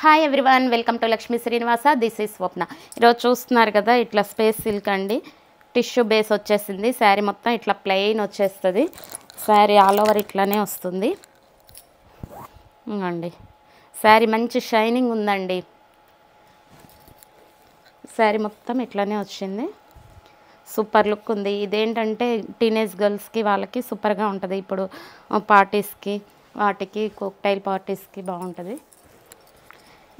Hi everyone, welcome to Lakshmi Srinivasa. This is Swapna. ఈరోజు చూస్తున్నారు కదా, ఇట్లా స్పేస్ సిల్క్ అండి. టిష్యూ బేస్ వచ్చేసింది. శారీ మొత్తం ఇట్లా ప్లెయిన్ వచ్చేస్తుంది. శారీ ఆల్ ఓవర్ ఇట్లానే వస్తుంది అండి. శారీ మంచి షైనింగ్ ఉందండి. శారీ మొత్తం ఇట్లానే వచ్చింది. సూపర్ లుక్ ఉంది. ఇదేంటంటే టీనేజ్ గర్ల్స్కి వాళ్ళకి సూపర్గా ఉంటుంది. ఇప్పుడు పార్టీస్కి వాటికి కాక్టైల్ పార్టీస్కి బాగుంటుంది.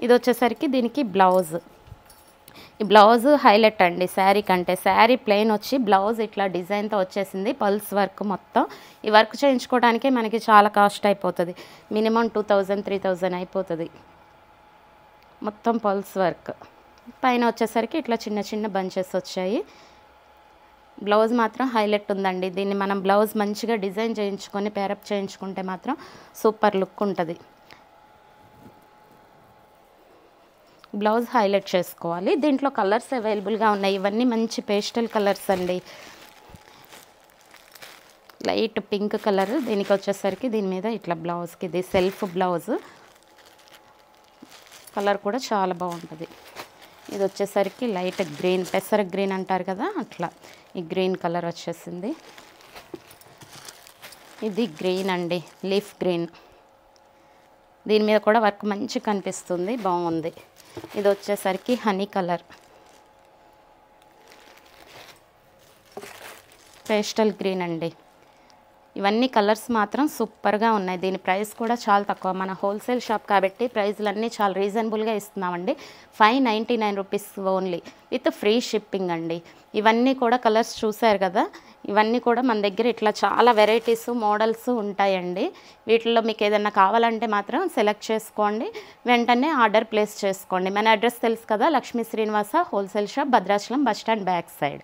ఇది వచ్చేసరికి దీనికి బ్లౌజ్. ఈ బ్లౌజ్ హైలైట్ అండి శారీ కంటే. శారీ ప్లెయిన్ వచ్చి బ్లౌజ్ ఇట్లా డిజైన్తో వచ్చేసింది. పల్స్ వర్క్ మొత్తం. ఈ వర్క్ చేయించుకోవడానికే మనకి చాలా కాస్ట్ అయిపోతుంది. మినిమం 2000 3000 అయిపోతుంది. మొత్తం పల్స్ వర్క్. పైన వచ్చేసరికి ఇట్లా చిన్న చిన్న బంచెస్ వచ్చాయి. బ్లౌజ్ మాత్రం హైలైట్ ఉందండి. దీన్ని మనం బ్లౌజ్ మంచిగా డిజైన్ చేయించుకొని పేరప్ చేయించుకుంటే మాత్రం సూపర్ లుక్ ఉంటుంది. బ్లౌజ్ హైలైట్ చేసుకోవాలి. దీంట్లో కలర్స్ అవైలబుల్గా ఉన్నాయి. ఇవన్నీ మంచి పేస్టల్ కలర్స్ అండి. Light pink colour. దీనికి వచ్చేసరికి దీని మీద ఇట్లా బ్లౌజ్కి ఇది సెల్ఫ్ బ్లౌజ్. కలర్ కూడా చాలా బాగుంటుంది. ఇది వచ్చేసరికి లైట్ గ్రీన్, పెసర గ్రీన్ అంటారు కదా, అట్లా ఈ గ్రీన్ కలర్ వచ్చేసింది. ఇది గ్రీన్ అండి, లీఫ్ గ్రీన్. దీని మీద కూడా వర్క్ మంచి కనిపిస్తుంది, బాగుంది. ఇది వచ్చేసరికి హనీ కలర్, పేస్టల్ గ్రీన్ అండి. ఇవన్నీ కలర్స్ మాత్రం సూపర్గా ఉన్నాయి. దీని ప్రైస్ కూడా చాలా తక్కువ. మన హోల్సేల్ షాప్ కాబట్టి ప్రైస్లన్నీ చాలా రీజనబుల్గా ఇస్తున్నామండి. 599 rupees only, with free shipping అండి. ఇవన్నీ కూడా కలర్స్ చూసారు కదా, ఇవన్నీ కూడా మన దగ్గర ఇట్లా చాలా వెరైటీస్ మోడల్స్ ఉంటాయండి. వీటిల్లో మీకు ఏదైనా కావాలంటే మాత్రం సెలెక్ట్ చేసుకోండి, వెంటనే ఆర్డర్ ప్లేస్ చేసుకోండి. మన అడ్రస్ తెలుసు కదా, Lakshmi Srinivasa wholesale shop, Bhadrachalam bus stand back side.